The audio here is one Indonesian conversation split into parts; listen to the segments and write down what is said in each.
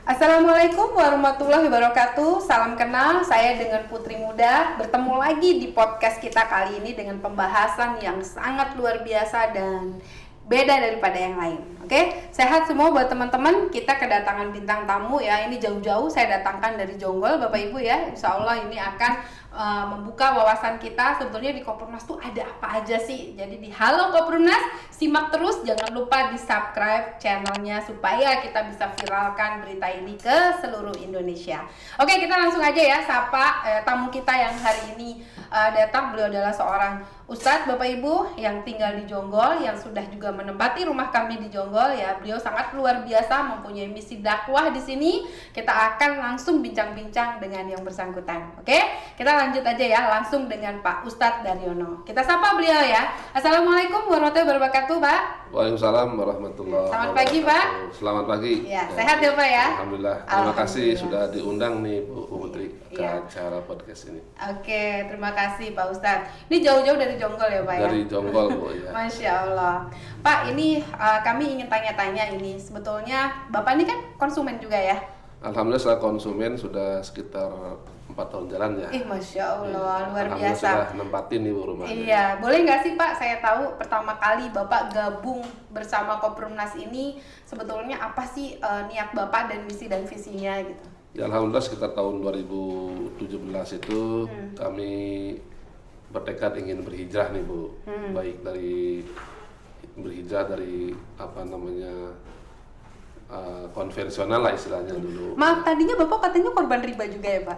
Assalamualaikum warahmatullahi wabarakatuh. Salam kenal, saya dengan Putri Muda. Bertemu lagi di podcast kita kali ini dengan pembahasan yang sangat luar biasa dan beda daripada yang lain. Oke, sehat semua buat teman-teman. Kita kedatangan bintang tamu ya. Ini jauh-jauh saya datangkan dari Jonggol, Bapak Ibu ya. Insya Allah ini akan membuka wawasan kita sebetulnya di Kopperumnas tuh ada apa aja sih. Jadi di Halo Kopperumnas, simak terus, jangan lupa di subscribe channelnya supaya kita bisa viralkan berita ini ke seluruh Indonesia. Oke, kita langsung aja ya sapa tamu kita yang hari ini datang. Beliau adalah seorang Ustadz, Bapak Ibu yang tinggal di Jonggol, yang sudah juga menempati rumah kami di Jonggol ya. Beliau sangat luar biasa, mempunyai misi dakwah di sini. Kita akan langsung bincang-bincang dengan yang bersangkutan. Oke, kita lanjut aja ya, langsung dengan Pak Ustadz Daryono. Kita sapa beliau ya. Assalamualaikum warahmatullahi wabarakatuh, Pak. Waalaikumsalam warahmatullahi wabarakatuh. Selamat pagi, Pak. Selamat pagi. Ya, sehat ya, Pak ya. Alhamdulillah. Terima kasih sudah diundang nih Bu Putri ke acara podcast ini. Oke, terima kasih Pak Ustadz. Ini jauh-jauh dari Jonggol ya, Pak ya. Dari Jonggol Bu ya. Masya Allah. Pak, ini kami ingin tanya-tanya ini. Sebetulnya Bapak ini kan konsumen juga ya? Alhamdulillah saya konsumen sudah sekitar 4 tahun jalan ya. Masya Allah, luar Alhamdulillah biasa. sudah nempatin nih Bu rumahnya. Iya, boleh nggak sih Pak, saya tahu pertama kali Bapak gabung bersama Kopperumnas ini sebetulnya apa sih niat Bapak dan misi dan visinya gitu? Ya Alhamdulillah sekitar tahun 2017 itu kami bertekad ingin berhijrah nih Bu. Baik dari berhijrah dari konvensional lah istilahnya dulu. Maaf, tadinya Bapak katanya korban riba juga ya Pak?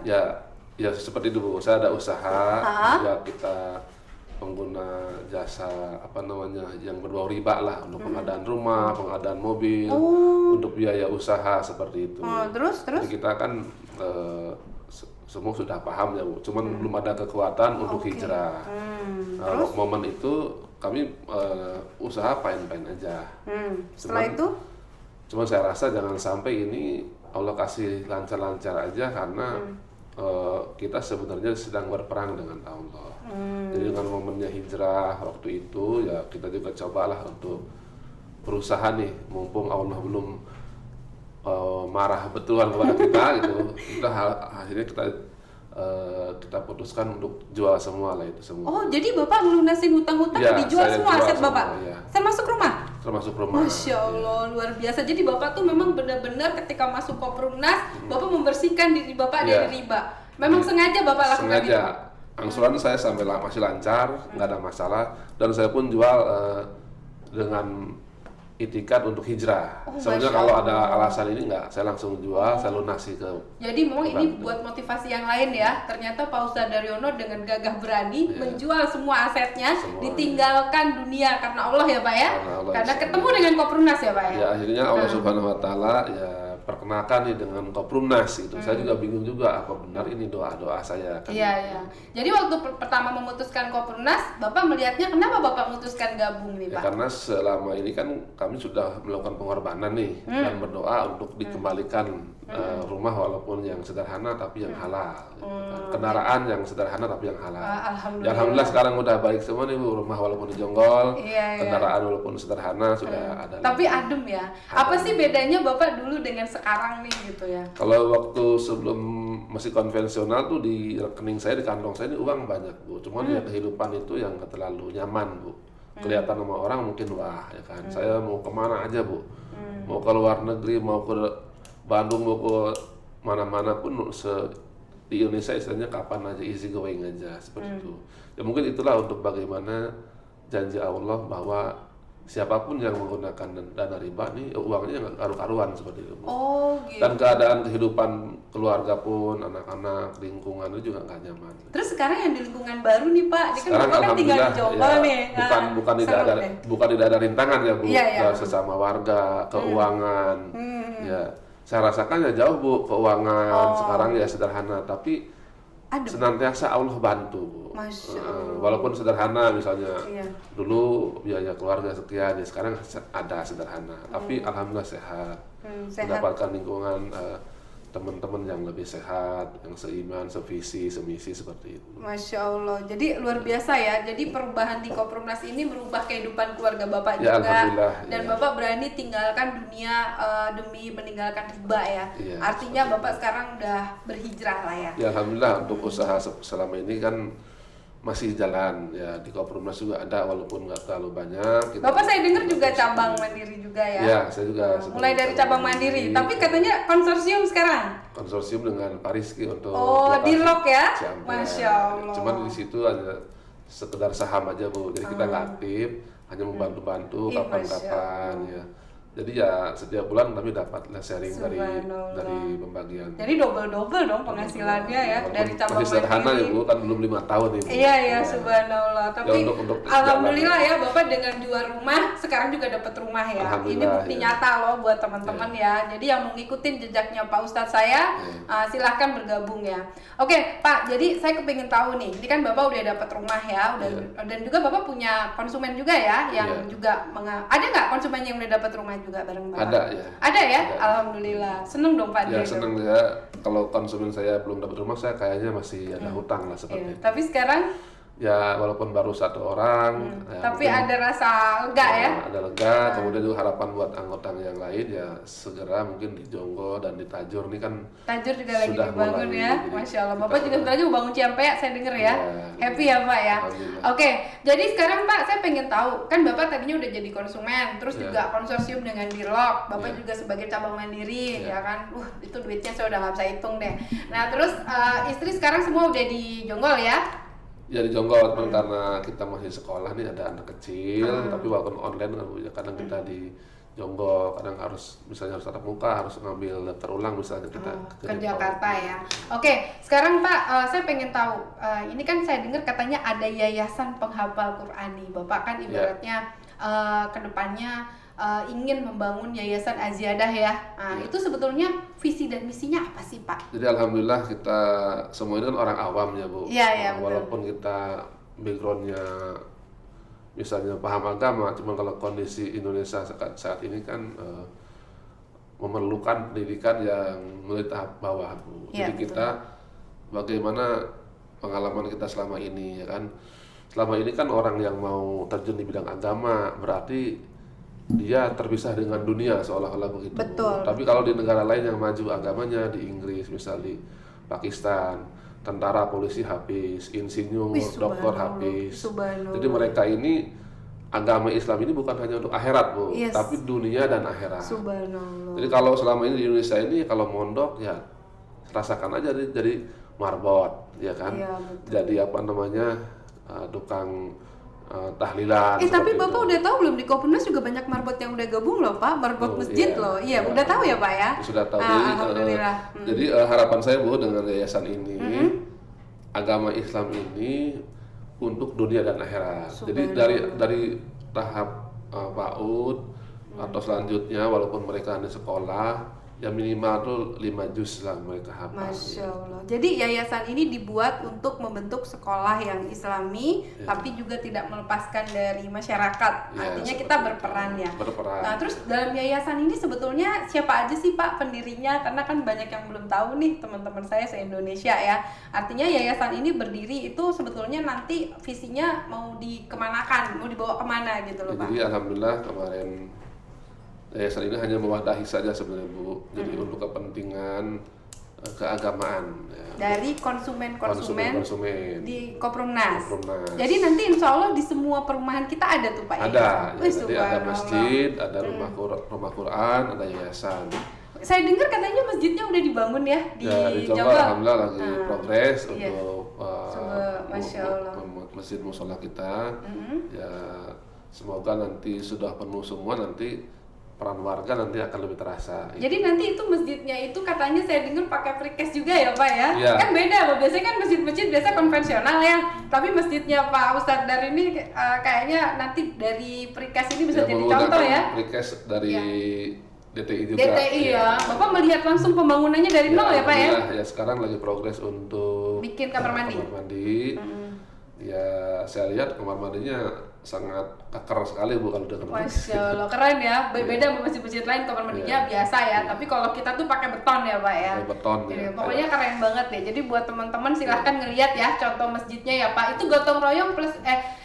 Ya seperti itu Bu. Saya ada usaha, ya kita pengguna jasa yang berbau riba lah untuk pengadaan rumah, pengadaan mobil, untuk biaya usaha seperti itu. Terus? Jadi kita kan semua sudah paham ya Bu. Cuman belum ada kekuatan untuk hijrah. Terus? Momen itu kami usaha pain-pain aja. Setelah itu? Cuma saya rasa jangan sampai ini Allah kasih lancar-lancar aja karena kita sebenarnya sedang berperang dengan Allah. Jadi dengan momennya hijrah waktu itu ya kita juga cobalah untuk berusaha nih mumpung Allah belum marah betulan kepada kita gitu. Akhirnya kita putuskan untuk jual semua lah itu semua. Oh, jadi Bapak ngelunasin hutang-hutang Ya, dijual semua jual aset Bapak? ya. Termasuk rumah? Termasuk rumah. Masya Allah, luar biasa. Jadi Bapak tuh memang benar-benar ketika masuk Kopperumnas, Bapak membersihkan diri Bapak dari riba. Memang sengaja Bapak lakukan itu? Sengaja. Angsuran saya sampai masih lancar, nggak ada masalah. Dan saya pun jual dengan itikat untuk hijrah. Sebenarnya kalau ada alasan ini nggak, saya langsung jual, saya lunasi ke. Jadi memang ini buat motivasi yang lain ya. Ternyata Pak Ustadz Daryono dengan gagah berani menjual semua asetnya, ditinggalkan dunia karena Allah ya Pak ya. Karena ketemu dengan Kopperumnas ya Pak ya. Ya akhirnya Allah Subhanahu Wa Taala ya perkenalkan nih dengan Kopperumnas itu. Saya juga bingung juga apa benar ini doa-doa saya. Iya. Jadi waktu pertama memutuskan Kopperumnas, Bapak melihatnya kenapa Bapak memutuskan gabung nih Ya, Pak? karena selama ini kan kami sudah melakukan pengorbanan nih dan berdoa untuk dikembalikan rumah walaupun yang sederhana tapi yang halal. Gitu kan. Kendaraan yang sederhana tapi yang halal. Alhamdulillah. Ya, alhamdulillah sekarang udah baik semua nih Bu, rumah walaupun di Jonggol, kendaraan walaupun sederhana sudah ada. Tapi adem ya. Apa sih bedanya Bapak dulu dengan sekarang nih gitu ya? Kalau waktu sebelum masih konvensional tuh di rekening saya, di kantong saya ini uang banyak Bu. Cuman ya kehidupan itu yang nggak terlalu nyaman Bu. Kelihatan sama orang mungkin wah ya kan. Saya mau kemana aja Bu. Mau ke luar negeri, mau ke Bandung, mau ke mana-mana pun di Indonesia istilahnya kapan aja easy going aja seperti itu. Ya mungkin itulah untuk bagaimana janji Allah bahwa siapapun yang menggunakan dana riba nih uangnya nggak karu-karuan seperti itu. Oh gitu. Dan keadaan kehidupan keluarga pun anak-anak lingkungan itu juga nggak nyaman. Terus sekarang yang di lingkungan baru nih Pak, ini kan Sekarang Bapak kan tinggal di alhamdulillah Jonggol ya, nih. bukan tidak ada rintangan ya Bu, Iya. sesama warga, keuangan. Ya, saya rasakan ya jauh Bu keuangan sekarang ya sederhana tapi senantiasa Allah bantu Bu. Masya Allah. Walaupun sederhana misalnya dulu biaya keluarga sekian ya sekarang ada sederhana tapi alhamdulillah sehat. Mendapatkan lingkungan teman-teman yang lebih sehat, yang seiman, sevisi, semisi seperti itu. Masya Allah, jadi luar biasa ya. Jadi perubahan di Koperumnas ini merubah kehidupan keluarga Bapak Ya, juga. alhamdulillah, Dan ya. Bapak berani tinggalkan dunia demi meninggalkan riba ya. Iya, Artinya seperti Bapak itu. sekarang udah berhijrah lah ya. Ya alhamdulillah untuk usaha selama ini kan masih jalan ya, di Koperumnas juga ada walaupun nggak terlalu banyak. Kita Bapak saya dengar juga masih- cabang mandiri juga ya. Ya, saya juga Mulai dari cabang mandiri, tapi katanya konsorsium sekarang. konsorsium dengan Pariski untuk Oh, lokasi di lock ya? Ciampea. Masya Allah. Cuman di situ hanya sekedar saham aja Bu, jadi kita nggak aktif, hanya membantu-bantu Ih, kapan-kapan Masya ya. Jadi ya setiap bulan kami dapat sharing Subhanallah. dari pembagian. Jadi double dong penghasilannya ya Walaupun dari cabang masih sederhana ya mandiri. Bu, kan belum 5 tahun ini. Iya ya, subhanallah. Tapi untuk alhamdulillah ya Bapak dengan jual rumah sekarang juga dapat rumah ya. Ini Alhamdulillah, bukti ya. nyata loh buat teman-teman ya. Jadi yang mau ngikutin jejaknya Pak Ustadz saya silahkan bergabung ya. Oke Pak, jadi saya kepingin tahu nih. Ini kan Bapak udah dapat rumah ya, dan juga Bapak punya konsumen juga ya yang juga ada nggak konsumen yang udah dapat rumah juga bareng Bapak? Ada ya. Ada ya? Ada. Alhamdulillah. Seneng dong Pak Ya dia. senang ya, kalau konsumen saya belum dapat rumah, saya kayaknya masih ada hutang lah Iya. seperti itu. Tapi sekarang Ya walaupun baru 1 orang, ya, tapi mungkin, ada rasa lega ya. ada lega, kemudian juga harapan buat anggota yang lain ya segera mungkin di Jonggo dan di Tajur ini kan Tajur juga lagi sudah dibangun mulai, ya, jadi Masya Allah. kita Bapak juga sebentar lagi mau bangun Ciampea, saya dengar ya. Ya. Happy ya Pak ya. Alhamdulillah. Oke, jadi sekarang Pak, saya pengen tahu, kan Bapak tadinya udah jadi konsumen, terus Ya. juga konsorsium dengan Dirlok, Bapak Ya. juga sebagai cabang mandiri, Ya. ya kan? Itu duitnya saya udah nggak bisa hitung deh. Nah, terus istri sekarang semua udah di Jonggol ya? ya di Jonggo teman, karena kita masih sekolah nih, ada anak kecil, tapi walaupun online kan Bu, ya kadang kita di Jonggo, kadang harus misalnya harus tatap muka, harus ngambil daftar ulang misalnya kita Ke Jakarta ya. Oke, sekarang Pak, saya pengen tahu, ini kan saya dengar katanya ada yayasan penghafal Quran nih. Bapak kan ibaratnya kedepannya ingin membangun yayasan Aziyadah ya. Nah, itu sebetulnya visi dan misinya apa sih Pak? Jadi alhamdulillah kita semua ini kan orang awam ya Bu. Iya, iya, betul. Walaupun kita backgroundnya misalnya paham agama, cuman kalau kondisi Indonesia saat ini kan memerlukan pendidikan yang mulai tahap bawah Bu. Iya, Jadi kita bagaimana pengalaman kita selama ini ya kan. Selama ini kan orang yang mau terjun di bidang agama berarti dia terpisah dengan dunia seolah-olah begitu. Bu. Betul. Tapi kalau di negara lain yang maju agamanya, di Inggris misalnya, di Pakistan, tentara, polisi habis, insinyur, Wih, dokter subhanallah, habis. subhanallah. Jadi mereka ini agama Islam ini bukan hanya untuk akhirat Bu, Yes. tapi dunia dan akhirat. Subhanallah. Jadi kalau selama ini di Indonesia ini kalau mondok ya rasakan aja jadi marbot, ya kan? Iya, betul. Jadi apa namanya tukang tahlilan. Tapi seperti Bapak itu. udah tahu belum di Kopernas juga banyak marbot yang udah gabung loh Pak, marbot Oh, masjid iya. loh. Iya, Iya. udah tahu ya Pak ya? Sudah tahu. Ah, Jadi, alhamdulillah. jadi harapan saya Bu dengan yayasan ini, agama Islam ini untuk dunia dan akhirat. Jadi dari tahap PAUD atau selanjutnya walaupun mereka di sekolah, ya minimal tuh 5 juz lah mereka hafal. Masya Allah. Jadi yayasan ini dibuat untuk membentuk sekolah yang Islami, tapi juga tidak melepaskan dari masyarakat. Ya, Artinya seperti kita itu. berperan ya. Berperan. Nah, terus dalam yayasan ini sebetulnya siapa aja sih Pak pendirinya? Karena kan banyak yang belum tahu nih teman-teman saya se-Indonesia ya. Artinya yayasan ini berdiri itu sebetulnya nanti visinya mau dikemanakan, mau dibawa kemana gitu loh Pak. Jadi alhamdulillah kemarin yayasan ini hanya mewadahi saja sebenarnya Bu. Jadi untuk kepentingan keagamaan ya. Dari konsumen-konsumen konsumen. di Koperumnas. Koperumnas. Jadi nanti insya Allah di semua perumahan kita ada tuh Pak Ada, yayasan. ya, Wih, jadi ada subhanallah. masjid, ada rumah Quran, ada yayasan. Saya dengar katanya masjidnya udah dibangun ya di Ya, di Jawa Jawa. alhamdulillah lagi progres iya. untuk Masya Allah. masjid musola kita. Ya semoga nanti sudah penuh semua, nanti peran warga nanti akan lebih terasa. Jadi nanti itu masjidnya itu katanya saya dengar pakai precast juga ya Pak ya? Iya. Kan beda loh, biasanya kan masjid-masjid biasa konvensional ya. Tapi masjidnya Pak Ustadz Dar ini kayaknya nanti dari precast ini bisa jadi contoh ya. Precast dari DTI juga. DTI ya. Bapak melihat langsung pembangunannya dari nol ya Pak ya? alhamdulillah, ya sekarang lagi progres untuk Bikin kamar mandi. Ya saya lihat kamar mandinya sangat keker sekali Bu kalau dengan Masya Allah, keren ya. Beda sama masjid-masjid lain, kamar mandinya biasa ya. Tapi kalau kita tuh pakai beton ya Pak ya. Pakai beton ya. Pokoknya keren banget ya. Jadi buat teman-teman silahkan ngeliat ya contoh masjidnya ya Pak. Itu gotong royong plus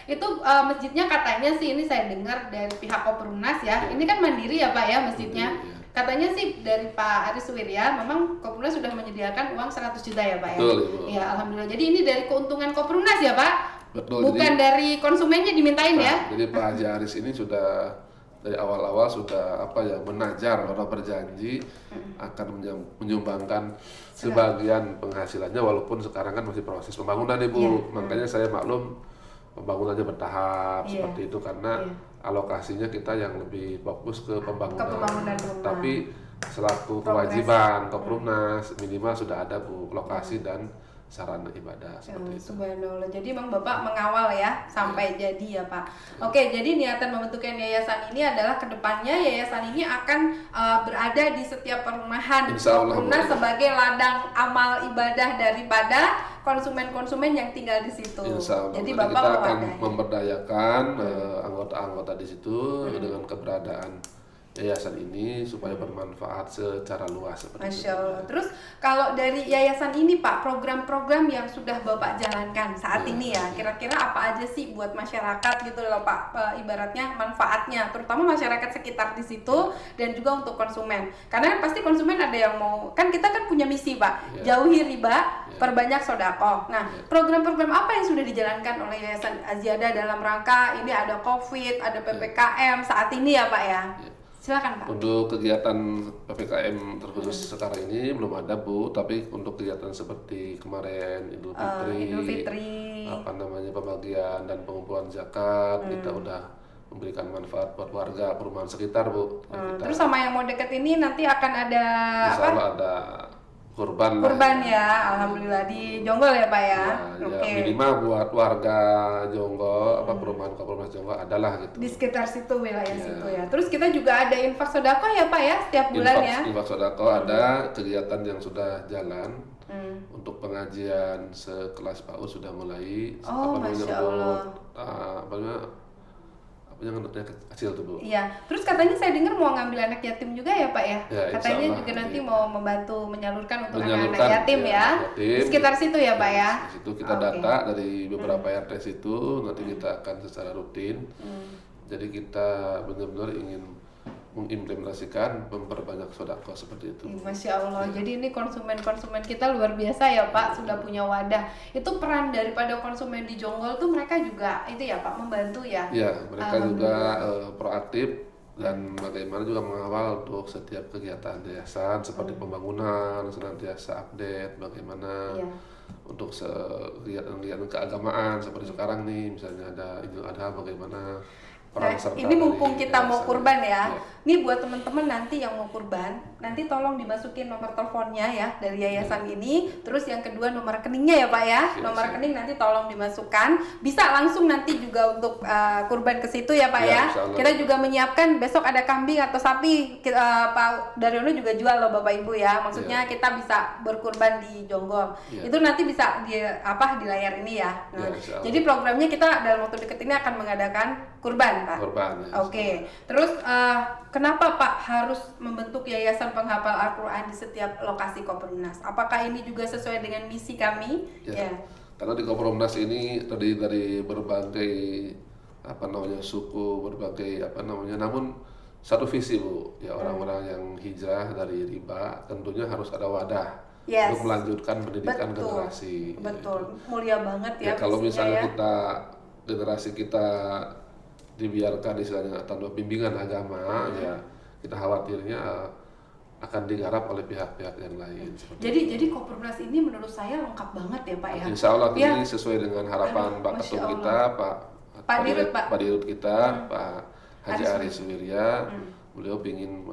itu masjidnya katanya sih, ini saya dengar dari pihak Koperumnas ya. Ini kan mandiri ya Pak ya masjidnya. Katanya sih dari Pak Aris Wirya, memang Koperumnas sudah menyediakan uang 100 juta ya Pak ya. Betul, Ibu. Ya alhamdulillah. Jadi ini dari keuntungan Koperumnas ya Pak. Betul, Bukan dari konsumennya dimintain ya. Jadi Pak Haji Aris ini sudah dari awal-awal sudah menajar atau berjanji akan menyumbangkan sebagian penghasilannya, walaupun sekarang kan masih proses pembangunan Ibu. Makanya saya maklum pembangunannya bertahap seperti itu karena alokasinya kita yang lebih fokus ke pembangunan. Tapi selaku kewajiban Koperumnas minimal sudah ada Bu lokasi dan sarana ibadah seperti itu. Subhanallah. Jadi memang Bapak mengawal ya sampai jadi ya Pak. Oke, jadi niatan membentukkan yayasan ini adalah kedepannya yayasan ini akan berada di setiap perumahan Koperumnas sebagai ladang amal ibadah daripada konsumen-konsumen yang tinggal di situ. Jadi Bapak kita akan memberdayakan anggota-anggota di situ dengan keberadaan yayasan ini supaya bermanfaat secara luas seperti Masya Allah. Terus kalau dari yayasan ini Pak, program-program yang sudah Bapak jalankan saat ini ya, kira-kira apa aja sih buat masyarakat gitu loh Pak, ibaratnya manfaatnya, terutama masyarakat sekitar di situ dan juga untuk konsumen. Karena pasti konsumen ada yang mau, kan kita kan punya misi Pak, jauhi riba, perbanyak sodako. Nah, program-program apa yang sudah dijalankan oleh Yayasan Aziada dalam rangka ini ada COVID, ada PPKM saat ini ya Pak ya? Silakan Pak. Untuk kegiatan PPKM terkhusus sekarang ini belum ada Bu, tapi untuk kegiatan seperti kemarin Idul Fitri, pembagian dan pengumpulan zakat, kita udah memberikan manfaat buat warga perumahan sekitar Bu. Terus sama yang mau deket ini nanti akan ada Insya Allah ada kurban ya, alhamdulillah di Jonggol ya Pak ya. Minimal buat warga Jonggol, perumahan Koperumnas Jonggol adalah gitu. Di sekitar situ wilayah situ ya. Terus kita juga ada infak sodako ya Pak ya setiap bulan ya. Infak sodako ada kegiatan yang sudah jalan. Untuk pengajian sekelas PAUD sudah mulai. Masya Allah. Yang anaknya kecil tuh Bu. Iya. Terus katanya saya dengar mau ngambil anak yatim juga ya Pak ya. Katanya Allah, juga nanti mau membantu menyalurkan untuk anak yatim ya. Di sekitar situ ya Pak ya. Di situ kita data dari beberapa RT situ, nanti kita akan secara rutin. Jadi kita benar-benar ingin mengimplementasikan memperbanyak sodako seperti itu. Masya Allah. Jadi ini konsumen-konsumen kita luar biasa ya Pak, sudah punya wadah. Itu peran daripada konsumen di Jonggol tuh mereka juga itu ya Pak membantu ya. Iya, mereka juga proaktif dan bagaimana juga mengawal untuk setiap kegiatan yayasan seperti pembangunan, senantiasa update bagaimana untuk kegiatan keagamaan seperti sekarang nih, misalnya ada Idul Adha bagaimana. Nah, ini mumpung kita mau kurban ya. Ini buat teman-teman nanti yang mau kurban, nanti tolong dimasukin nomor teleponnya ya dari yayasan ini. Terus yang kedua nomor rekeningnya ya Pak ya. Nomor rekening nanti tolong dimasukkan. Bisa langsung nanti juga untuk kurban ke situ ya Pak ya. Kita juga menyiapkan besok ada kambing atau sapi. Pak Daryono juga jual loh Bapak Ibu ya. Maksudnya kita bisa berkurban di Jonggol. Itu nanti bisa di layar ini ya. Nah, jadi programnya kita dalam waktu dekat ini akan mengadakan kurban. Korban. Oke. Terus kenapa Pak harus membentuk yayasan penghafal Al-Quran di setiap lokasi Koperumnas? Apakah ini juga sesuai dengan misi kami? Ya. Karena di Koperumnas ini terdiri dari berbagai suku, berbagai namun satu visi Bu. Ya, orang-orang yang hijrah dari riba tentunya harus ada wadah untuk melanjutkan pendidikan generasi. Betul. Mulia banget ya. Kalau misalnya generasi kita dibiarkan istilahnya tanpa bimbingan agama, ya kita khawatirnya akan digarap oleh pihak-pihak yang lain. Jadi Koperumnas ini menurut saya lengkap banget ya Pak ya. Insya Allah ini sesuai dengan harapan Pak Ketum kita, Pak Dirut kita, Pak Haji Aris Wirya. Beliau ingin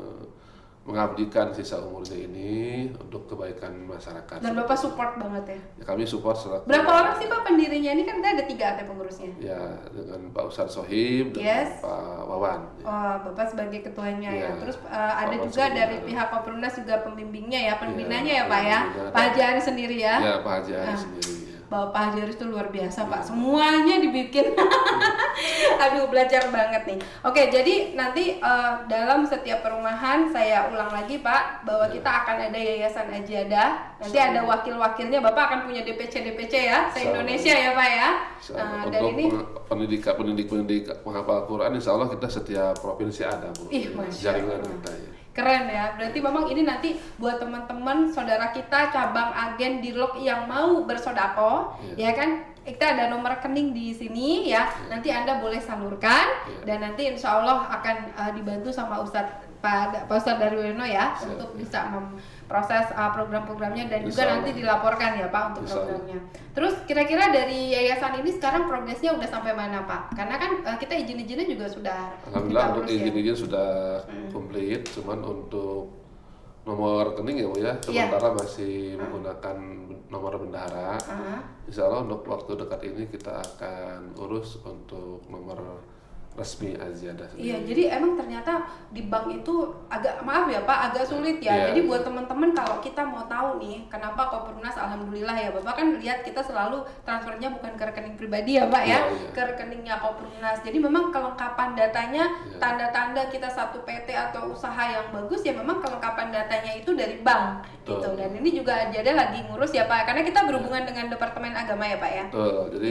mengabdikan sisa umurnya ini untuk kebaikan masyarakat. Dan Bapak support banget ya? Kami support selaku. Berapa orang sih Pak pendirinya? Ini kan ada 3 pengurusnya. Ya, dengan Pak Ustadz Sohib dan Pak Wawan. Oh, Bapak sebagai ketuanya ya. Terus ada juga dari pihak Koperumnas juga pembimbingnya ya, pembinanya ya Pak ya. Pak Haji Aris sendiri ya? Ya, Pak Haji Aris sendiri. Bapak Haji Aris itu luar biasa Pak, semuanya dibikin. Aduh, belajar banget nih. Oke, jadi nanti dalam setiap perumahan saya ulang lagi Pak, bahwa kita akan ada Yayasan Ajiadah. Nanti ada wakil-wakilnya, Bapak akan punya DPC ya, se-Indonesia ya Pak ya. Untuk Dan ini pendidik menghafal Quran, insya Allah kita setiap provinsi ada Bu. Jaringan kita ya. Keren ya, berarti memang ini nanti buat teman-teman saudara kita cabang agen Dirlok yang mau bersodako, ya kan, kita ada nomor rekening di sini ya, nanti Anda boleh salurkan dan nanti insya Allah akan dibantu sama Pak Ustadz Daryono ya untuk bisa memproses program-programnya dan juga nanti dilaporkan ya Pak untuk programnya. Terus kira-kira dari yayasan ini sekarang progresnya udah sampai mana Pak? Karena kan kita izin-izinnya juga sudah. Alhamdulillah untuk izin-izin sudah komplit, cuman untuk nomor rekening ya Bu ya, sementara masih menggunakan nomor bendahara. Insya Allah untuk waktu dekat ini kita akan urus untuk nomor resmi Ajiadah. Iya, jadi emang ternyata di bank itu agak, maaf ya Pak, agak sulit ya. Jadi buat teman-teman kalau kita mau tahu nih, kenapa Koppernas, alhamdulillah ya Bapak kan lihat kita selalu transfernya bukan ke rekening pribadi ya Pak ya, ke rekeningnya Koppernas. Jadi memang kelengkapan datanya, tanda-tanda kita satu PT atau usaha yang bagus ya memang kelengkapan datanya itu dari bank. Gitu. Dan ini juga Ajiadah lagi ngurus ya Pak, karena kita berhubungan dengan Departemen Agama ya Pak ya. Jadi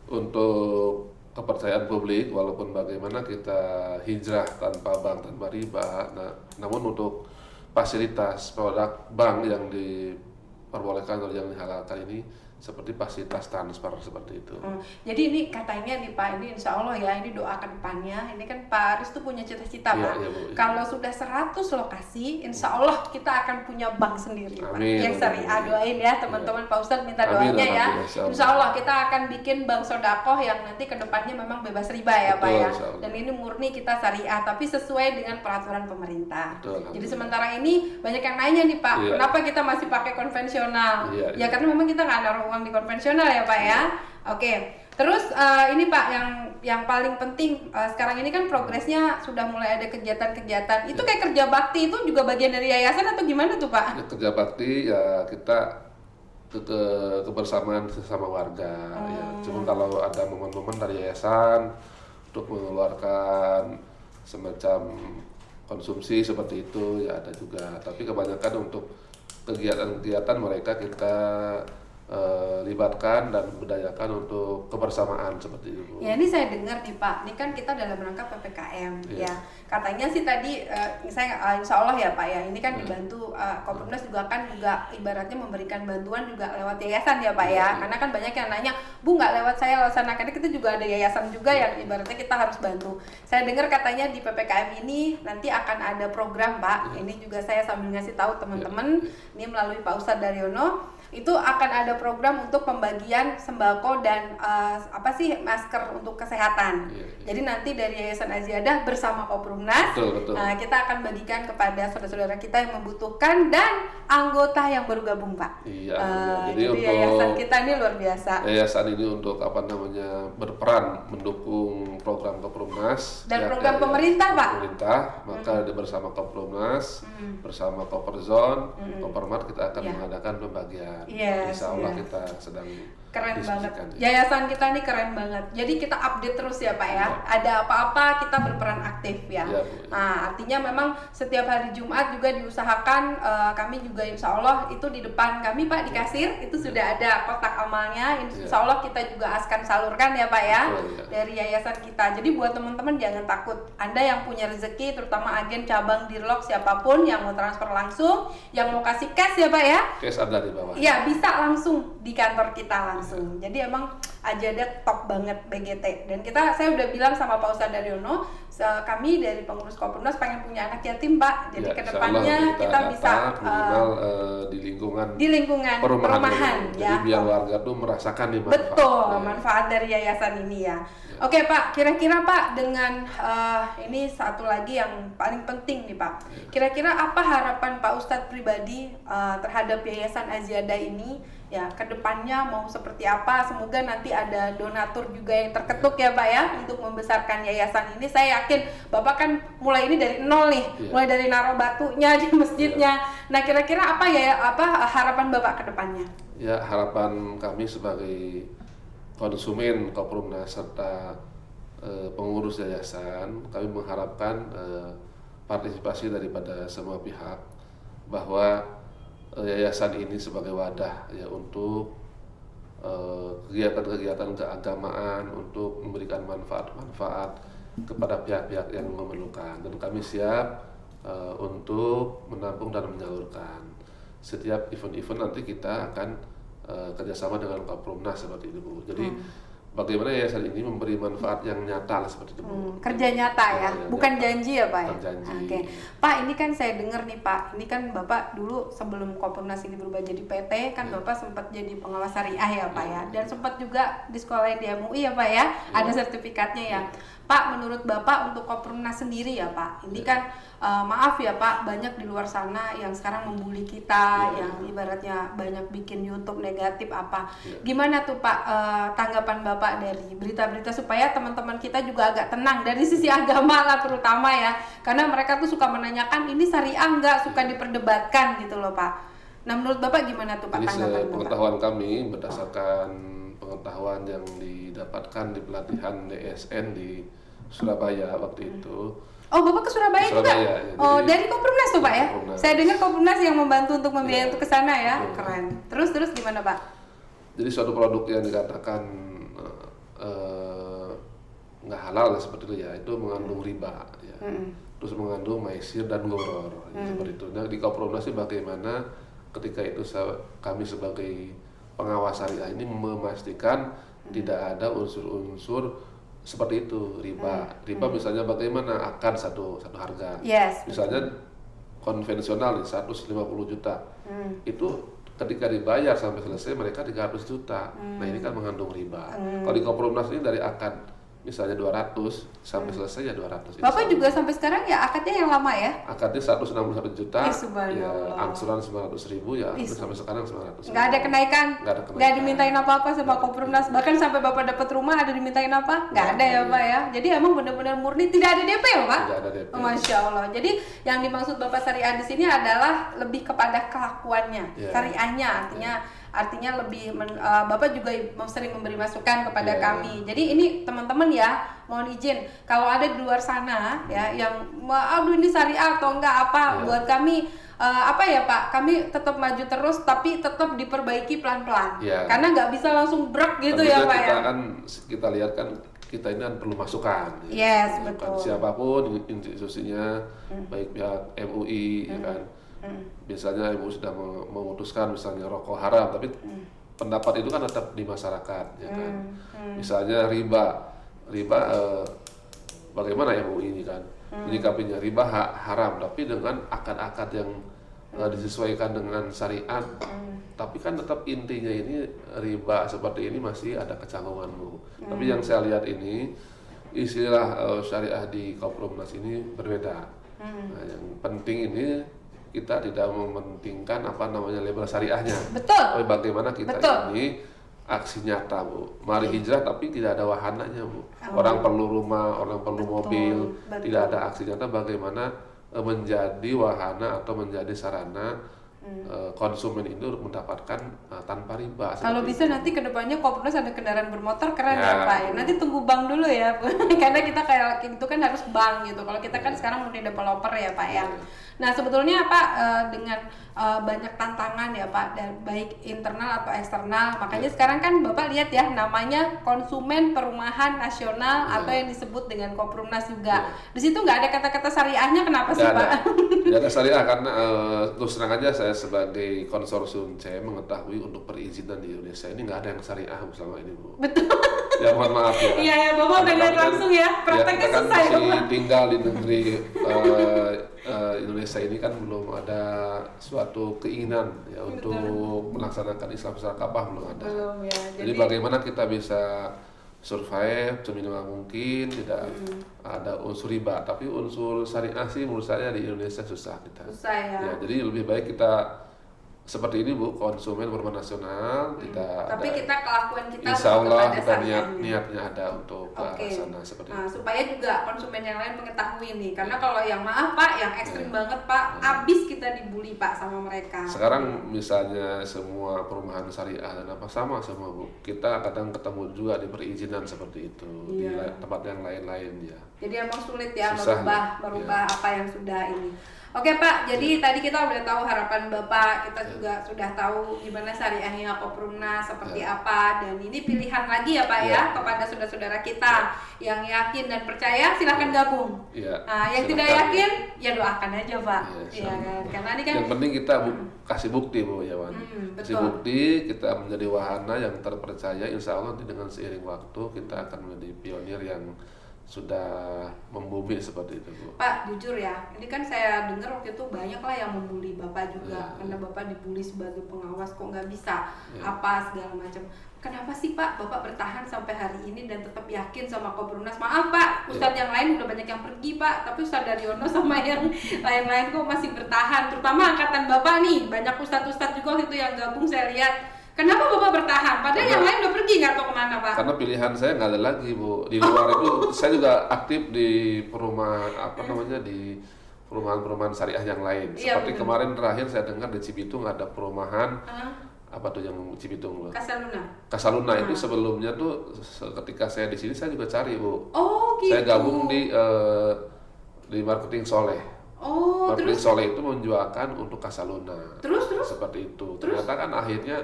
untuk kepercayaan publik, walaupun bagaimana kita hijrah tanpa bank, tanpa riba, namun untuk fasilitas produk bank yang diperbolehkan atau yang dihalalkan ini seperti fasilitas transfer seperti itu. Jadi ini katanya nih Pak, ini insya Allah ya, ini doa ke depannya. Ini kan Pak Aris tuh punya cita-cita Pak. Kalau sudah 100 lokasi, insya Allah kita akan punya bank sendiri Pak. Yang syariah, doain ya teman-teman. Pak Ustadz minta doanya ya. Insya Allah kita akan bikin bank sodakoh yang nanti ke depannya memang bebas riba ya Pak ya. Dan ini murni kita syariah, tapi sesuai dengan peraturan pemerintah. Jadi sementara ini banyak yang nanya nih Pak, kenapa kita masih pakai konvensional? Ya karena memang kita nggak naruh uang di konvensional ya Pak ya. Oke. Terus ini Pak yang paling penting sekarang ini kan progresnya sudah mulai ada kegiatan-kegiatan. Itu kayak kerja bakti itu juga bagian dari yayasan atau gimana tuh Pak? Kerja bakti ya kita kebersamaan sesama warga ya. Cuma kalau ada momen-momen dari yayasan untuk mengeluarkan semacam konsumsi seperti itu ya ada juga. Tapi kebanyakan untuk kegiatan-kegiatan mereka kita libatkan dan berdayakan untuk kebersamaan seperti itu. Ya ini saya dengar nih Pak, ini kan kita dalam rangka PPKM ya. Katanya sih tadi saya insya Allah ya Pak ya, ini kan dibantu Koppernas juga kan juga ibaratnya memberikan bantuan juga lewat yayasan ya Pak ya. Karena kan banyak yang nanya, Bu nggak lewat saya laksanakan, kita juga ada yayasan juga yang ibaratnya kita harus bantu. Saya dengar katanya di PPKM ini nanti akan ada program Pak. Ini juga saya sambil ngasih tahu teman-teman, ini melalui Pak Ustadz Daryono. Itu akan ada program untuk pembagian sembako dan masker untuk kesehatan. Jadi nanti dari Yayasan Ajiadah bersama Koppernas kita akan bagikan kepada saudara-saudara kita yang membutuhkan dan anggota yang baru gabung Pak. Jadi yayasan kita ini luar biasa. Yayasan ini untuk berperan mendukung program Koppernas dan program pemerintah Pak. Maka bersama Koppernas, bersama Kopperzone, Koppermart kita akan mengadakan pembagian. Insya Allah kita sedang keren banget. Yayasan kita ini keren banget. Jadi kita update terus ya Pak ya. Ada apa-apa kita berperan aktif ya. Nah artinya memang setiap hari Jumat juga diusahakan kami juga insya Allah itu di depan kami Pak di kasir itu sudah ada kotak amalnya. Insya Allah kita juga akan salurkan ya Pak ya dari yayasan kita. Jadi buat teman-teman jangan takut. Anda yang punya rezeki terutama agen cabang Dirlok siapapun yang mau transfer langsung, yang mau kasih cash ya Pak ya. Cash ada di bawah. Iya bisa langsung di kantor kita langsung. Jadi emang Ajiadah top banget BGT. Dan saya udah bilang sama Pak Ustadz Daryono, kami dari pengurus Koppernas pengen punya anak yatim Pak. Jadi kedepannya kita bisa minimal di lingkungan perumahan ya. Jadi biar warga tuh merasakan nih manfaat. Betul, manfaat dari yayasan ini ya. Oke Pak, kira-kira Pak dengan ini satu lagi yang paling penting nih Pak. Kira-kira apa harapan Pak Ustadz pribadi terhadap Yayasan Ajiadah ini? Ya, kedepannya mau seperti apa? Semoga nanti ada donatur juga yang terketuk ya Pak ya untuk membesarkan yayasan ini. Saya yakin Bapak kan mulai ini dari nol nih, mulai dari naruh batunya di masjidnya. Nah, kira-kira apa harapan Bapak ke depannya? Ya, harapan kami sebagai konsumen Koperumnas serta pengurus yayasan, kami mengharapkan partisipasi daripada semua pihak bahwa yayasan ini sebagai wadah ya untuk kegiatan-kegiatan keagamaan, untuk memberikan manfaat-manfaat kepada pihak-pihak yang memerlukan, dan kami siap untuk menampung dan menyalurkan setiap event-event. Nanti kita akan kerjasama dengan Koperumnas seperti itu, Bu. Jadi bagaimana yayasan ini memberi manfaat yang nyata lah seperti itu, Bu. Kerja nyata ya, bukan nyata. janji ya Pak ya? Bukan janji. Oke. Pak, ini kan saya dengar nih Pak, ini kan Bapak dulu sebelum Koperumnas ini berubah jadi PT, kan Bapak sempat jadi pengawas syariah ya Pak ya, dan sempat juga di sekolah di MUI ya Pak ya, ada sertifikatnya ya. Pak, menurut Bapak untuk Koperumnas sendiri ya Pak, ini kan maaf ya Pak, banyak di luar sana yang sekarang membuli kita, yang ibaratnya banyak bikin YouTube negatif apa. Gimana tuh Pak tanggapan Bapak dari berita-berita supaya teman-teman kita juga agak tenang dari sisi agama lah terutama ya, karena mereka tuh suka menanyakan ini syariah nggak, suka diperdebatkan gitu loh Pak. Nah, menurut Bapak gimana tuh Pak tanggapan Bapak? Pengetahuan kami berdasarkan pengetahuan yang didapatkan di pelatihan DSN di Surabaya waktu itu. Oh, Bapak ke Surabaya juga? Ya, oh, dari Koperumnas tuh Pak ya? Koperumnas. Saya dengar Koperumnas yang membantu untuk membiayai untuk ke sana ya. Betul. Keren. Terus gimana Pak? Jadi suatu produk yang dikatakan nggak halal seperti itu ya, itu mengandung riba ya. Terus mengandung maisir dan goror seperti itu. Nah, di Koperumnas sih bagaimana ketika itu kami sebagai pengawas syariah ini memastikan tidak ada unsur-unsur seperti itu, riba. Riba misalnya bagaimana akad satu harga. Yes. Misalnya konvensional nih 150 juta. Itu ketika dibayar sampai selesai mereka 300 juta. Nah, ini kan mengandung riba. Kalau di Koperumnas ini dari akad misalnya 200 sampai selesai ya 200. Bapak juga sampai sekarang ya akadnya yang lama ya? Akadnya 161 juta, ya angsuran 900.000 ya, sampai sekarang 900. Nggak ada kenaikan? Nggak dimintain apa-apa sama Koperumnas? Bahkan sampai Bapak dapat rumah ada dimintain apa? Nggak ada ya Pak ya? Jadi emang benar-benar murni, tidak ada DP loh Pak? Tidak ada DP. Oh, Masya Allah. Jadi yang dimaksud Bapak syariah di sini adalah lebih kepada kelakuannya, syariahnya, artinya lebih Bapak juga sering memberi masukan kepada kami. Jadi ini teman-teman ya, mohon izin kalau ada di luar sana ya yang aduh ini syariah atau enggak apa, buat kami apa ya Pak, kami tetap maju terus tapi tetap diperbaiki pelan-pelan. Karena nggak bisa langsung brek gitu ya Pak ya. Kita lihat kan kita ini kan perlu masukan. Yes, betul. Siapapun institusinya, baik pihak MUI ya kan. Biasanya MUI sudah memutuskan misalnya rokok haram, tapi pendapat itu kan tetap di masyarakat ya kan. Misalnya riba bagaimana MUI ini kan menyikapinya, riba haram tapi dengan akad-akad yang disesuaikan dengan syariat. Tapi kan tetap intinya ini riba seperti ini masih ada kecanggungan, Bu. Tapi yang saya lihat ini istilah syariah di Koperumnas ini berbeda. Nah, yang penting ini kita tidak mementingkan label syariahnya. Betul. Tapi bagaimana kita ini aksi nyata, Bu. Mari hijrah tapi tidak ada wahananya, Bu. Orang perlu rumah, orang perlu mobil, tidak ada aksi nyata bagaimana menjadi wahana atau menjadi sarana konsumen itu mendapatkan tanpa riba. Kalau bisa nanti kedepannya Koperumnas ada kendaraan bermotor keren ya Pak. Nanti tunggu bank dulu ya, karena kita kayak itu kan harus bank gitu. Kalau kita kan sekarang murni developer ya Pak ya. Nah sebetulnya Pak dengan banyak tantangan ya Pak, dan baik internal atau eksternal. Makanya sekarang kan Bapak lihat ya namanya Konsumen Perumahan Nasional atau yang disebut dengan Koperumnas juga. Di situ nggak ada kata-kata syariahnya, kenapa sih Pak? Tidak ada syariah karena terus terang aja saya sebagai konsorsium saya mengetahui untuk perizinan di Indonesia ini nggak ada yang syariah selama ini, Bu. Betul. Ya mohon maaf ya. Iya ya Bapak udah lihat langsung ya, prakteknya kan susah ya masih tinggal di negeri Indonesia ini kan belum ada suatu keinginan ya untuk melaksanakan Islam secara kafah, belum ada. Belum ya. Jadi bagaimana kita bisa survive seminimal mungkin, tidak ada unsur riba, tapi unsur syariah sih menurut saya di Indonesia susah kita. Susah ya. Ya, jadi lebih baik kita seperti ini Bu, konsumen berbahan nasional tidak Tapi ada. kita kelakuan kita Insya tetap Allah ada kita syariahnya. niatnya ada untuk ke Oke. arah sana seperti Nah, itu. supaya juga konsumen yang lain mengetahui nih, karena kalau yang maaf Pak, yang ekstrim banget Pak, abis kita dibully Pak sama mereka. Sekarang misalnya semua perumahan syariah dan apa sama semua Bu. Kita kadang ketemu juga di perizinan seperti itu di tempat yang lain-lain ya. Jadi emang sulit ya Susah, merubah apa yang sudah ini. Oke Pak, jadi tadi kita udah tahu harapan Bapak, kita juga sudah tahu gimana syariahnya Koprumnas seperti apa, dan ini pilihan lagi ya Pak ya kepada saudara-saudara kita yang yakin dan percaya silahkan gabung. Iya. Nah, yang tidak silakan. yakin ya doakan aja Pak. Iya, Iya kan, karena ini kan yang penting kita kasih bukti Bu ya Wan. Kasih betul. bukti kita menjadi wahana yang terpercaya, insya Allah nanti dengan seiring waktu kita akan menjadi pionir yang sudah membumi seperti itu Bu. Pak, jujur ya, ini kan saya dengar waktu itu banyak lah yang membuli Bapak juga, karena Bapak dibully sebagai pengawas kok nggak bisa, apa segala macam. Kenapa sih Pak, Bapak bertahan sampai hari ini dan tetap yakin sama Koprumnas? Maaf Pak, Ustadz yang lain udah banyak yang pergi Pak, tapi Ustadz Daryono sama yang lain-lain kok masih bertahan, terutama angkatan Bapak nih, banyak Ustadz-Ustadz juga waktu itu yang gabung saya lihat. Kenapa Bapak bertahan? Padahal yang lain udah pergi nggak tahu kemana Pak? Karena pilihan saya nggak ada lagi Bu. Di luar itu saya juga aktif di perumahan di perumahan-perumahan syariah yang lain. Iya, Seperti benar. kemarin terakhir saya dengar di Cibitung ada perumahan apa tuh yang Cibitung Bu? Kasaluna. Kasaluna itu sebelumnya tuh ketika saya di sini saya juga cari Bu. Oh gitu. Saya gabung di marketing Soleh. Oh Marketing terus Soleh itu menjualkan untuk Kasaluna. terus Seperti itu. Ternyata kan akhirnya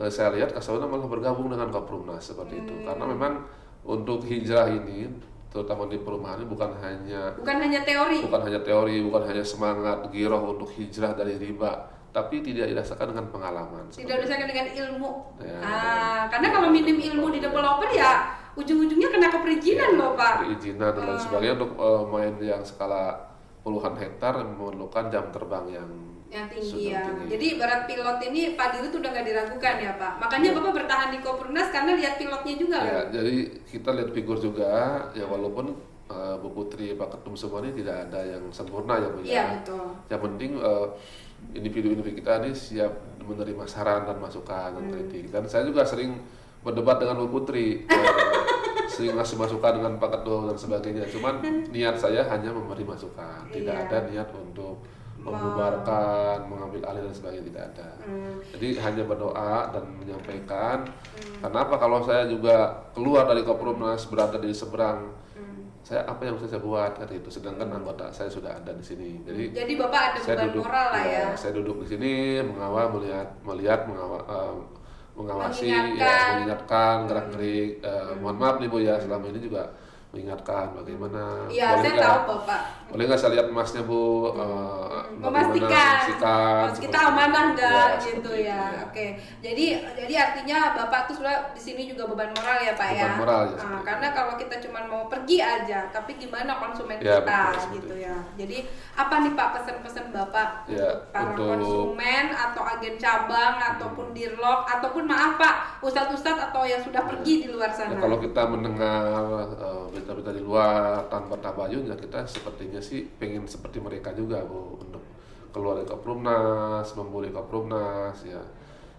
saya lihat Kasaluna malah bergabung dengan Koprumnas seperti itu. Karena memang untuk hijrah ini terutama di perumahan ini bukan hanya teori. bukan hanya semangat giroh untuk hijrah dari riba, tapi tidak didasarkan dengan pengalaman. Tidak didasarkan dengan ilmu. Ya, Karena kalau minim ilmu di developer ya ujung-ujungnya kena keperizinan loh Pak. Perizinan dan lain sebagainya untuk main yang skala puluhan hektar memerlukan jam terbang yang Tinggi sudah ya. tinggi. Jadi berat pilot ini Pak Dirut udah nggak diragukan ya Pak. Makanya Bapak bertahan di Koprumnas karena lihat pilotnya juga Ya, loh. jadi kita lihat figur juga ya walaupun Bu Putri Pak Ketum semua ini tidak ada yang sempurna ya Bu Iya ya. betul. Yang penting individu-individu kita ini siap menerima saran dan masukan dan kritik. Dan saya juga sering berdebat dengan Bu Putri, sering ngasih masukan dengan Pak Ketum dan sebagainya. Cuman niat saya hanya memberi masukan, tidak ada niat untuk membubarkan, mengambil alih dan sebagainya, tidak ada. Jadi hanya berdoa dan menyampaikan. Kenapa kalau saya juga keluar dari Koprumnas berada di seberang, saya apa yang bisa saya buat dari itu. Sedangkan anggota saya sudah ada di sini. Jadi Bapak ada saya beban moral lah ya. Saya duduk di sini mengawal, melihat, mengawasi, Mengingatkan. mengingatkan gerak-gerik. Mohon maaf nih Bu ya, selama ini juga mengingatkan bagaimana. Iya, saya tahu Bapak. Boleh nggak saya lihat emasnya Bu? Memastikan Memastikan kita amanah nggak Ya, gitu seperti ya. itu, ya. Oke. Jadi artinya Bapak tuh sudah di sini juga beban moral ya Pak ya. Beban moral, ya, Nah, seperti karena kalau kita cuma mau pergi aja, tapi gimana konsumen Ya, kita betul, seperti gitu itu. ya. Jadi apa nih Pak pesan-pesan Bapak Ya, untuk para untuk- konsumen atau agen cabang ataupun dirlok ataupun maaf Pak ustadz-ustadz atau yang sudah pergi di luar sana. Ya, kalau kita mendengar berita-berita di luar tanpa tabayun ya kita sepertinya sih pengen seperti mereka juga Bu untuk keluar dari Koprumnas, membuli Koprumnas ya.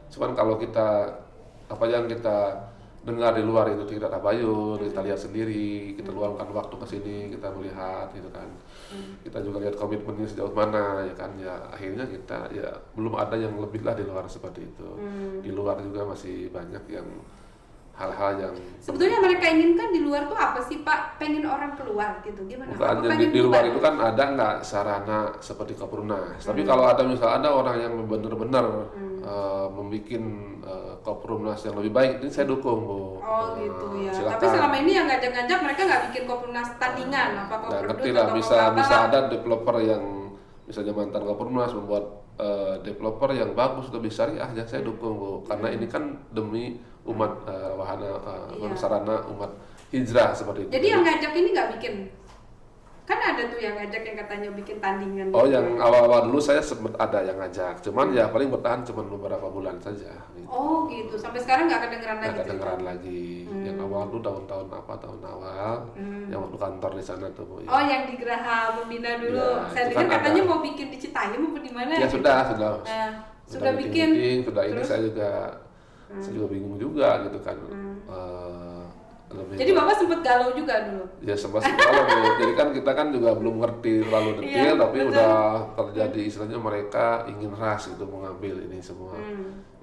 Cuman kalau kita apa yang kita dengar di luar itu tidak tabayun, kita lihat sendiri, kita luangkan waktu ke sini, kita melihat gitu kan. Kita juga lihat komitmennya sejauh mana ya kan ya akhirnya kita ya belum ada yang lebih lah di luar seperti itu. Di luar juga masih banyak yang hal-hal yang Sebetulnya mereka inginkan di luar tuh apa sih Pak? Pengen orang keluar gitu gimana? bukan Apa di luar bubar? itu kan ada nggak sarana seperti Koprumnas. Tapi kalau ada misal ada orang yang benar-benar membuat Koprumnas yang lebih baik, ini saya dukung Bu. Oh gitu ya. Silakan. Tapi selama ini yang ngajak-ngajak mereka nggak bikin Koprumnas tandingan apa Nah, Koprumnas ngerti lah atau bisa apa. ada developer yang misalnya mantan Koprumnas membuat developer yang bagus lebih syariah ya saya dukung Bu. Karena ini kan demi umat wahana sarana umat hijrah seperti itu. Jadi yang ngajak ini nggak bikin. Kan ada tuh yang ngajak yang katanya bikin tandingan. Oh, gitu. yang awal-awal dulu saya sempat ada yang ngajak, cuman ya paling bertahan cuma beberapa bulan saja. Gitu. Oh gitu. Sampai sekarang nggak kedengeran lagi. Nggak tuh. kedengeran lagi. Yang awal tuh tahun awal, yang waktu kantor di sana tuh Bu. Ya. Oh yang di Geraha Pembina dulu. Ya, Saya itu dengar kan katanya ada. mau bikin di Citayam apa di mana? Ya gitu. sudah. Nah, Sudah bikin, sudah ini saya juga bingung juga gitu kan. Jadi Bapak sempat galau juga dulu? Ya sempat galau Bu. Jadi kan kita kan juga belum ngerti terlalu detail, tapi betul. Udah terjadi istilahnya mereka ingin rush gitu mengambil ini semua.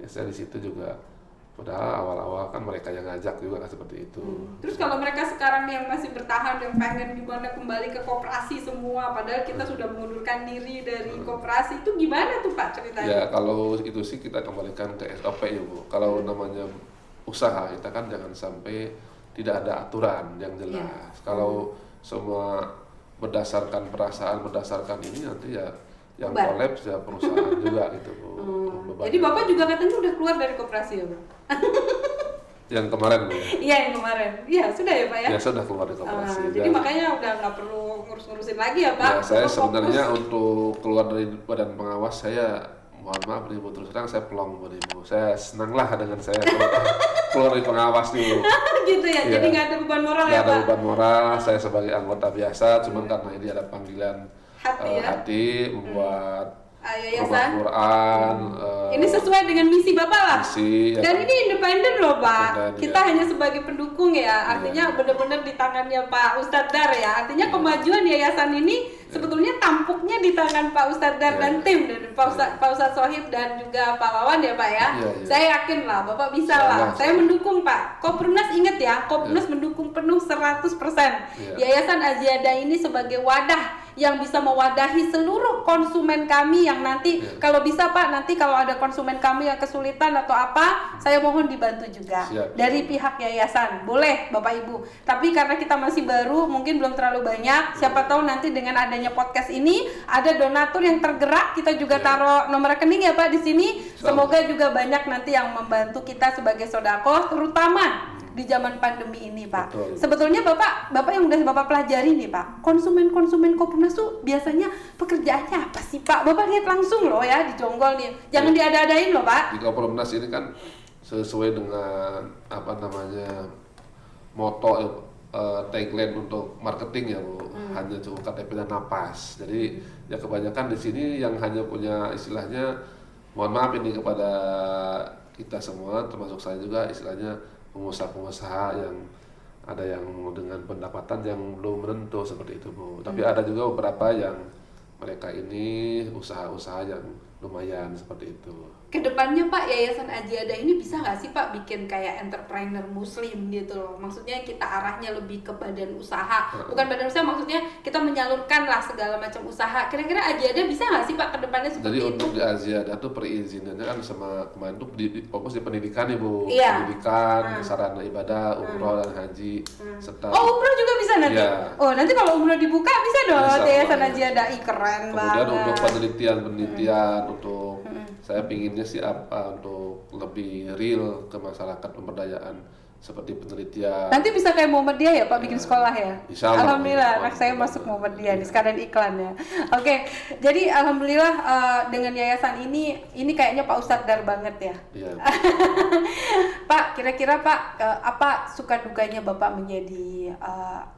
Ya saya di situ juga, padahal awal-awal kan mereka yang ngajak juga kan seperti itu. Terus kalau mereka sekarang yang masih bertahan, yang pengen gimana kembali ke koperasi semua, padahal kita sudah mengundurkan diri dari koperasi, itu gimana tuh Pak ceritanya? Ya kalau itu sih kita kembalikan ke SOP ya Bu. Kalau namanya usaha kita kan jangan sampai tidak ada aturan yang jelas. Kalau semua berdasarkan perasaan, berdasarkan ini nanti ya yang kolaps ya perusahaan juga gitu Bu. Jadi Bapak juga katanya udah keluar dari koperasi ya Bro? Yang kemarin Bu? Iya yang kemarin, iya sudah ya Pak ya? Ya sudah keluar dari koperasi. Jadi makanya udah nggak perlu ngurus-ngurusin lagi ya Pak? Ya saya sebenarnya untuk keluar dari badan pengawas saya, mohon maaf nih Bu, terus terang saya pelong Bu Ibu. Saya senang lah dengan saya keluar dari pengawas nih Bu. Gitu ya, jadi nggak ada beban moral ya Pak? Nggak ada beban moral, saya sebagai anggota biasa, cuman karena ini ada panggilan hati membuat yayasan Quran. Ini sesuai dengan misi Bapak lah. Misi, ya. Dan ini independen loh Pak. Independen, kita hanya sebagai pendukung ya. Artinya benar-benar di tangannya Pak Ustadz Dar ya. Artinya kemajuan yayasan ini sebetulnya tampuknya di tangan Pak Ustadz Dar dan tim, dan Pak Ustadz Sohib dan juga Pak Wawan ya Pak ya. Saya yakin lah Bapak bisa lah. Saya mendukung Pak. Koprimnas ingat ya, Koprimnas mendukung penuh 100%. Yayasan Aziada ini sebagai wadah yang bisa mewadahi seluruh konsumen kami yang nanti kalau bisa Pak, nanti kalau ada konsumen kami yang kesulitan atau apa, saya mohon dibantu juga dari pihak yayasan. Boleh Bapak Ibu. Tapi karena kita masih baru, mungkin belum terlalu banyak. Siapa tahu nanti dengan adanya podcast ini ada donatur yang tergerak, kita juga taruh nomor rekening ya Pak di sini. Semoga juga banyak nanti yang membantu kita sebagai sodako, terutama di zaman pandemi ini Pak. Betul. Sebetulnya Bapak yang udah Bapak pelajari nih Pak, konsumen Koprimnas tuh biasanya pekerjaannya apa sih Pak? Bapak lihat langsung loh ya di Jonggol nih, jangan diada-adain loh Pak. Di Koprimnas ini kan sesuai dengan apa namanya moto tagline untuk marketing ya Bu, hanya cukup KTP dan napas. Jadi ya kebanyakan di sini yang hanya punya istilahnya, mohon maaf ini kepada kita semua, termasuk saya juga istilahnya pengusaha-pengusaha yang ada yang dengan pendapatan yang belum menentu seperti itu Bu. Tapi ada juga beberapa yang mereka ini usaha-usaha yang lumayan seperti itu. Kedepannya Pak, Yayasan Aziada ini bisa nggak sih Pak bikin kayak entrepreneur muslim gitu loh? Maksudnya kita arahnya lebih ke badan usaha, bukan badan usaha, maksudnya kita menyalurkan lah segala macam usaha. Kira-kira Aziada bisa nggak sih Pak kedepannya seperti itu? Jadi untuk di Aziada tuh perizinannya kan sama kemarin tuh fokus di pendidikan nih Bu. Pendidikan, sarana ibadah, umroh dan haji, serta umroh juga bisa nanti? Oh nanti kalau umroh dibuka bisa dong Yayasan Aziada. Keren banget. Kemudian untuk penelitian untuk saya pinginnya sih apa, untuk lebih real ke masyarakat, pemberdayaan seperti penelitian. Nanti bisa kayak Muhammadiyah ya Pak, bikin sekolah ya? Insyaallah. Alhamdulillah anak saya masuk Muhammadiyah nih, sekalian iklan ya. Oke, jadi alhamdulillah dengan yayasan ini kayaknya Pak Ustadz Dar banget ya. Iya. Pak, kira-kira Pak apa suka dukanya Bapak menjadi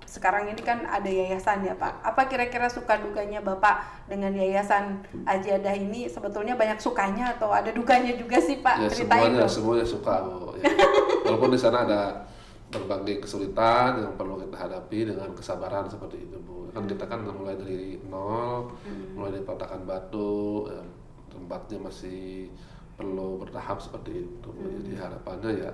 sekarang ini kan ada yayasan ya Pak. Apa kira-kira suka dukanya Bapak dengan yayasan Aziada ini? Sebetulnya banyak sukanya atau ada dukanya juga sih Pak? Ya, ceritain dong. Semuanya suka Bu. Ya. Walaupun di sana ada berbagai kesulitan yang perlu kita hadapi dengan kesabaran seperti itu Bu. Kan kita kan mulai dari nol, mulai dari peletakan batu, ya, tempatnya masih perlu bertahap seperti itu. Jadi harapannya ya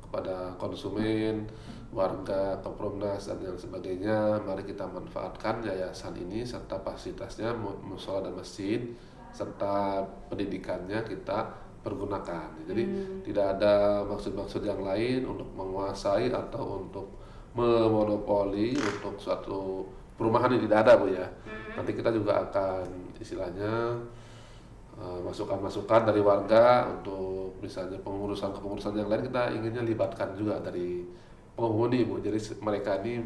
kepada konsumen, warga Koprimnas dan yang sebagainya, mari kita manfaatkan yayasan ini serta fasilitasnya, mushola dan masjid serta pendidikannya kita pergunakan. Jadi tidak ada maksud-maksud yang lain untuk menguasai atau untuk memonopoli untuk suatu perumahan, ini tidak ada Bu ya. Nanti kita juga akan istilahnya masukan-masukan dari warga untuk misalnya kepengurusan yang lain, kita inginnya libatkan juga dari penghuni Bu. Jadi mereka ini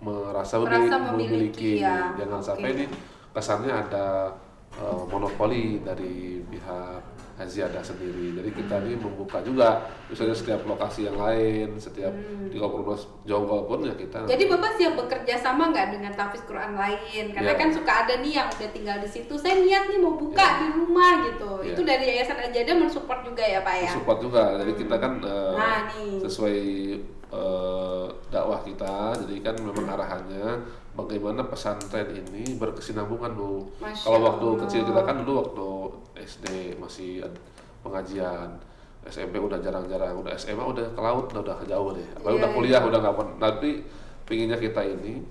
merasa memiliki ya. Jangan sampai ini kesannya ada monopoli dari pihak Aziada sendiri. Jadi kita ini membuka juga, misalnya setiap lokasi yang lain, setiap di Kopurnus Jonggol pun ya kita. Jadi Bapak siap bekerja sama nggak dengan tahfiz Quran lain? Karena kan suka ada nih yang udah tinggal di situ, saya niat nih mau buka di rumah gitu. Itu dari Yayasan Aziada mensupport juga ya Pak ya? Support juga, jadi kita kan sesuai dakwah kita, jadi kan memang arahannya bagaimana pesantren ini berkesinambungan Bu. Kalau waktu kecil kita kan dulu waktu SD masih pengajian, SMP udah jarang-jarang, udah SMA udah ke laut udah jauh deh. Apalagi udah kuliah udah nggak pernah. Tapi pinginnya kita ini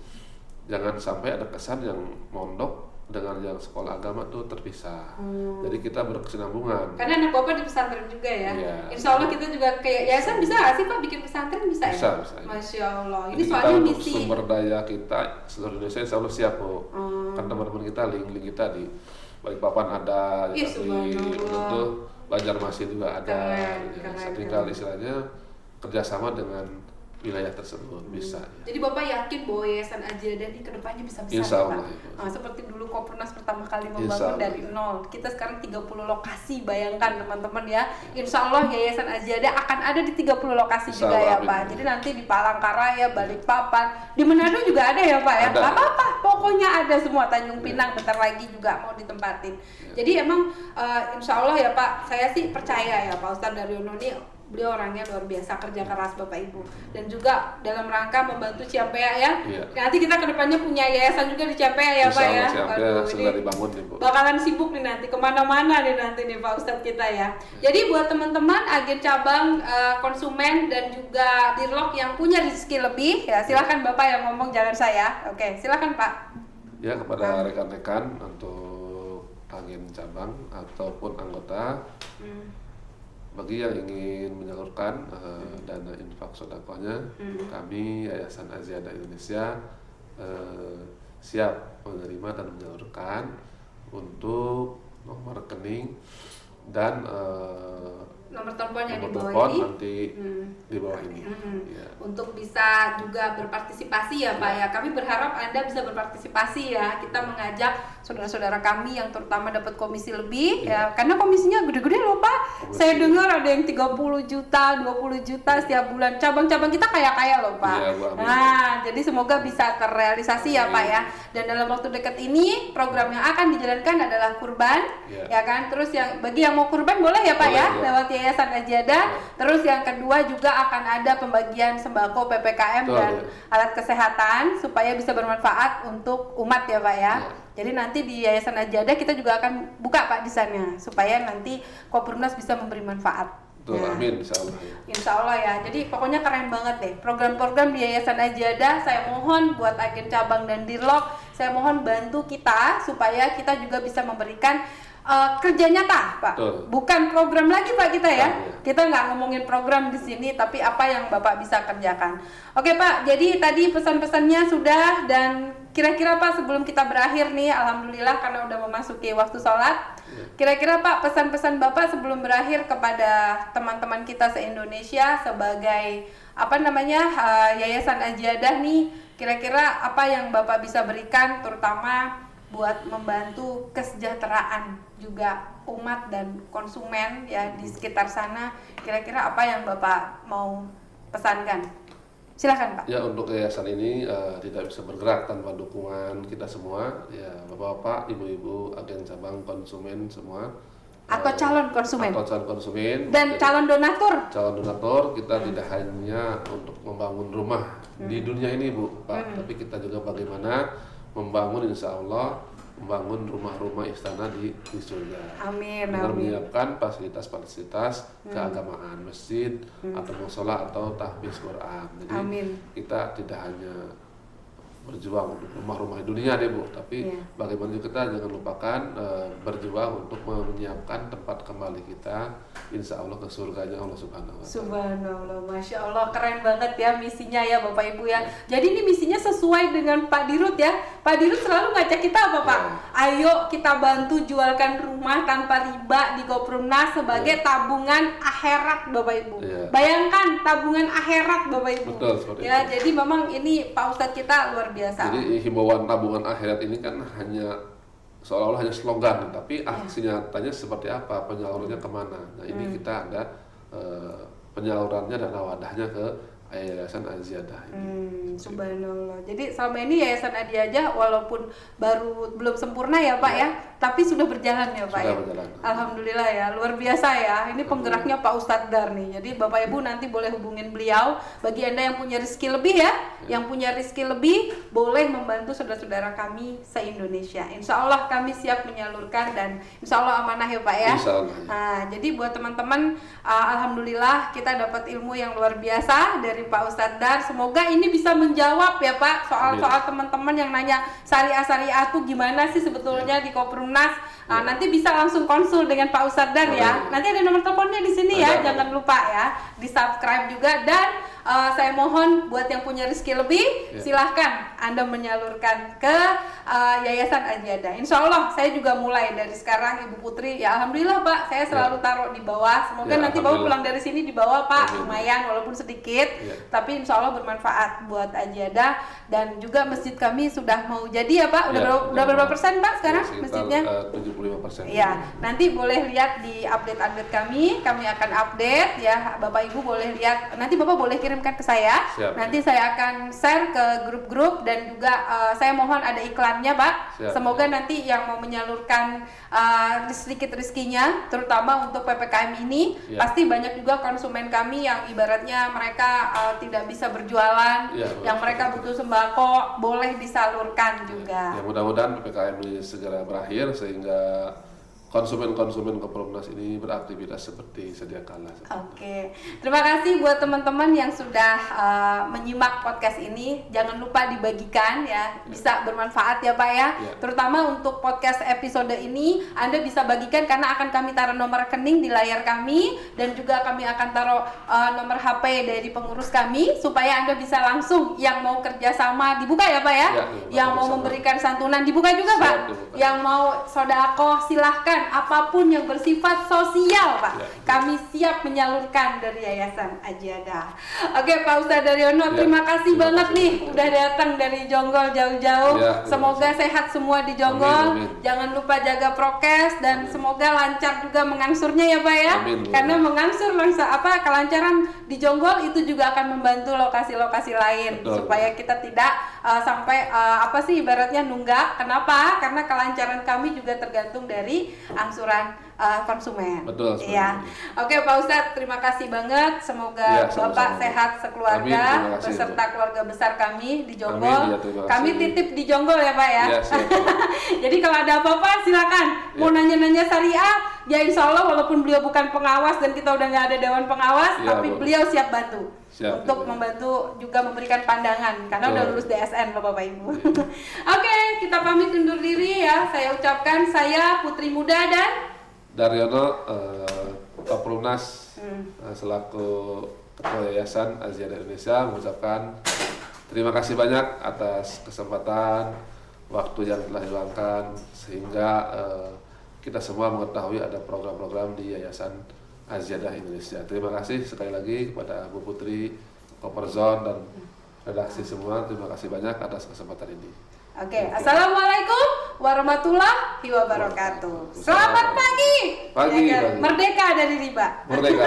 jangan sampai ada kesan yang mondok dengan yang sekolah agama tuh terpisah. Jadi kita berkesinambungan. Karena anak Bapak di pesantren juga ya. Insya Allah kita juga kayak yayasan bisa nggak sih Pak bikin pesantren bisa ya? Bisa. Masya Allah. Ini jadi soalnya kita untuk misi. sumber daya kita seluruh Indonesia insya Allah siap kok. Kan teman-teman kita link kita di Balikpapan ada, di Banjarmasin juga ada. Tinggal istilahnya kerjasama dengan wilayah tersebut bisa. Jadi Bapak yakin bahwa Yayasan Aziada ini kedepannya bisa besar? Insya Allah. Seperti dulu Kopurnus pertama kali membangun dari nol. Kita sekarang 30 lokasi, bayangkan teman-teman ya. Insya Allah Yayasan Aziada akan ada di 30 lokasi juga ya Pak. Jadi nanti di Palangkaraya, Balikpapan, di Manado juga ada ya Pak ya? Gak apa-apa, pokoknya ada semua. Tanjung Pinang bentar lagi juga mau ditempatin. Jadi emang insya Allah ya Pak, saya sih percaya ya Pak Ustadz Daryono ini, beliau orangnya luar biasa, kerja keras Bapak Ibu, dan juga dalam rangka membantu Ciampea ya. Nanti kita kedepannya punya yayasan juga di Ciampea ya Pak ya. Sudah dibangun nih Bu. Bakalan sibuk nih nanti kemana-mana nih nanti nih Pak Ustadz kita ya. Jadi buat teman-teman agen cabang, konsumen dan juga dirlok yang punya rezeki lebih ya, silakan Bapak yang ngomong, jangan saya. Oke, silakan Pak. Ya, kepada rekan-rekan untuk agen cabang ataupun anggota. Bagi yang ingin menyalurkan dana infak sedekahnya, kami Yayasan Aziada Indonesia siap menerima dan menyalurkan untuk nomor rekening dan nomor teleponnya di bawah telepon ini. Nanti di bawah ini. Ya. Untuk bisa juga berpartisipasi ya Pak ya. Kami berharap Anda bisa berpartisipasi ya. Kita mengajak saudara-saudara kami yang terutama dapat komisi lebih ya. Karena komisinya gede-gede loh Pak. Saya dengar ada yang 30 juta, 20 juta setiap bulan. Cabang-cabang kita kaya-kaya loh Pak. Ya, nah, jadi semoga bisa terrealisasi ya Pak ya. Dan dalam waktu dekat ini program yang akan dijalankan adalah kurban ya kan. Terus yang bagi yang mau kurban boleh ya Pak ya, lewat Yayasan Aziada. Terus yang kedua juga akan ada pembagian sembako PPKM dan alat kesehatan supaya bisa bermanfaat untuk umat ya Pak ya. Jadi nanti di Yayasan Aziada kita juga akan buka Pak di sana supaya nanti Kopurnus bisa memberi manfaat. Amin, insya Allah. Insya Allah ya. Jadi pokoknya keren banget deh program-program di Yayasan Aziada. Saya mohon buat agen cabang dan dirlok, saya mohon bantu kita supaya kita juga bisa memberikan kerja nyata, Pak. Bukan program lagi, Pak, kita ya. Kita nggak ngomongin program di sini, tapi apa yang Bapak bisa kerjakan. Oke, Pak. Jadi tadi pesan-pesannya sudah, dan kira-kira Pak sebelum kita berakhir nih, alhamdulillah karena udah memasuki waktu sholat. Kira-kira Pak pesan-pesan Bapak sebelum berakhir kepada teman-teman kita se-Indonesia sebagai Yayasan Aziada nih, kira-kira apa yang Bapak bisa berikan terutama buat membantu kesejahteraan juga umat dan konsumen ya di sekitar sana. Kira-kira apa yang Bapak mau pesankan? Silakan Pak. Ya, untuk yayasan ini tidak bisa bergerak tanpa dukungan kita semua ya, Bapak-bapak, ibu-ibu, agen cabang, konsumen semua. Atau calon konsumen. Dan calon donatur. Calon donatur kita tidak hanya untuk membangun rumah di dunia ini Bu, Pak, tapi kita juga bagaimana membangun insya Allah membangun rumah-rumah istana di surga. Amin. Dengan menyiapkan fasilitas-fasilitas keagamaan, masjid atau musola atau tahfiz Quran. Jadi kita tidak hanya berjuang untuk rumah-rumah dunia deh Bu, tapi bagaimana juga kita jangan lupakan berjuang untuk menyiapkan tempat kembali kita insya Allah ke surganya Allah Subhanahu wa Ta'ala. Subhanallah, Masya Allah, keren banget ya misinya ya Bapak Ibu ya. Jadi ini misinya sesuai dengan Pak Dirut ya. Pak Dirut selalu ngajak kita apa Pak? Ayo kita bantu jualkan rumah tanpa riba di Kopurnus sebagai tabungan akhirat Bapak Ibu. Bayangkan tabungan akhirat Bapak Ibu. Betul, seperti ya, itu. jadi memang ini Pak Ustadz kita luar biasa. Jadi himbauan tabungan akhirat ini kan hanya seolah-olah hanya slogan, tapi aksi nyatanya seperti apa, penyalurannya kemana. Nah ini kita ada penyalurannya dan wadahnya ke Yayasan Aziyadah ini. Subhanallah. Jadi selama ini Yayasan Adiajah walaupun belum sempurna ya Pak ya, tapi sudah berjalan ya Pak. Sudah berjalan. Alhamdulillah ya, luar biasa ya. Ini penggeraknya Pak Ustadz Dar nih. Jadi Bapak Ibu nanti boleh hubungin beliau. Bagi Anda yang punya rezeki lebih ya, yang punya rezeki lebih boleh membantu saudara-saudara kami se-Indonesia. Insya Allah kami siap menyalurkan dan insya Allah amanah ya Pak ya. Insya Allah. Nah, jadi buat teman-teman, alhamdulillah kita dapat ilmu yang luar biasa dari Pak Ustadz Dar. Semoga ini bisa menjawab ya Pak soal-soal teman-teman yang nanya syariah tuh gimana sih sebetulnya di Koperumnas. Nanti bisa langsung konsul dengan Pak Ustadz Dar ya. Nanti ada nomor teleponnya di sini ya, jangan lupa ya. Di-subscribe juga dan saya mohon buat yang punya rezeki lebih, silahkan Anda menyalurkan ke Yayasan Aziyadah. Insya Allah saya juga mulai dari sekarang Ibu Putri. Ya Alhamdulillah Pak, saya selalu taruh di bawah. Semoga nanti Bapak pulang dari sini di bawah Pak, lumayan walaupun sedikit, tapi Insya Allah bermanfaat buat Aziyadah. Dan juga masjid kami sudah mau jadi ya Pak. Udah berapa persen Pak sekarang masjidnya? 75%. Ya, nanti boleh lihat di update kami akan update ya. Bapak Ibu boleh lihat, nanti Bapak boleh kirimkan ke saya. Siap. Nanti saya akan share ke grup-grup dan juga saya mohon ada iklannya Pak. Siap. Semoga nanti yang mau menyalurkan sedikit rezekinya, terutama untuk PPKM ini, pasti banyak juga konsumen kami yang ibaratnya mereka tidak bisa berjualan, yang mereka butuh sembako, boleh disalurkan juga. Ya mudah-mudahan PPKM ini segera berakhir sehingga konsumen-konsumen Koperumnas ini beraktivitas seperti sedia kala. Oke, terima kasih buat teman-teman yang sudah menyimak podcast ini. Jangan lupa dibagikan ya, bisa bermanfaat ya Pak ya. Terutama untuk podcast episode ini, Anda bisa bagikan karena akan kami taruh nomor rekening di layar kami dan juga kami akan taruh nomor HP dari pengurus kami supaya Anda bisa langsung yang mau kerjasama dibuka ya Pak ya. Yang mau memberikan santunan dibuka juga Pak. Yang mau sodako silahkan. Apapun yang bersifat sosial Pak, kami siap menyalurkan dari Yayasan Aziyadah. Oke Pak Ustadz Daryono, terima kasih banget nih udah datang dari Jonggol jauh-jauh. Semoga sehat semua di Jonggol. Jangan lupa jaga prokes dan semoga lancar juga mengangsurnya ya Pak ya. Karena mengangsur kelancaran di Jonggol itu juga akan membantu lokasi-lokasi lain. Supaya kita tidak sampai ibaratnya nunggak. Kenapa? Karena kelancaran kami juga tergantung dari angsuran konsumen. Betul. Iya. Oke Pak Ustadz, terima kasih banget. Semoga Bapak sehat sekeluarga beserta keluarga besar kami di Jonggol. Kami titip di Jonggol ya Pak ya. Jadi kalau ada apa-apa silakan. Mau nanya-nanya syariah, ya insya Allah walaupun beliau bukan pengawas dan kita udah nggak ada dewan pengawas, tapi beliau siap bantu. Untuk membantu juga memberikan pandangan karena udah lulus DSN Bapak Ibu. Oke, kita pamit undur diri ya. Saya ucapkan saya Putri Muda dan Daryono Koperumnas selaku Ketua Yayasan Aziyadah Indonesia mengucapkan terima kasih banyak atas kesempatan waktu yang telah diluangkan sehingga kita semua mengetahui ada program-program di Yayasan Aziyadah Indonesia. Terima kasih sekali lagi kepada Bu Putri, Koperzone dan redaksi semua. Terima kasih banyak atas kesempatan ini. Oke. Assalamualaikum warahmatullahi wabarakatuh. Selamat pagi. Pagi. Merdeka dari riba. Merdeka.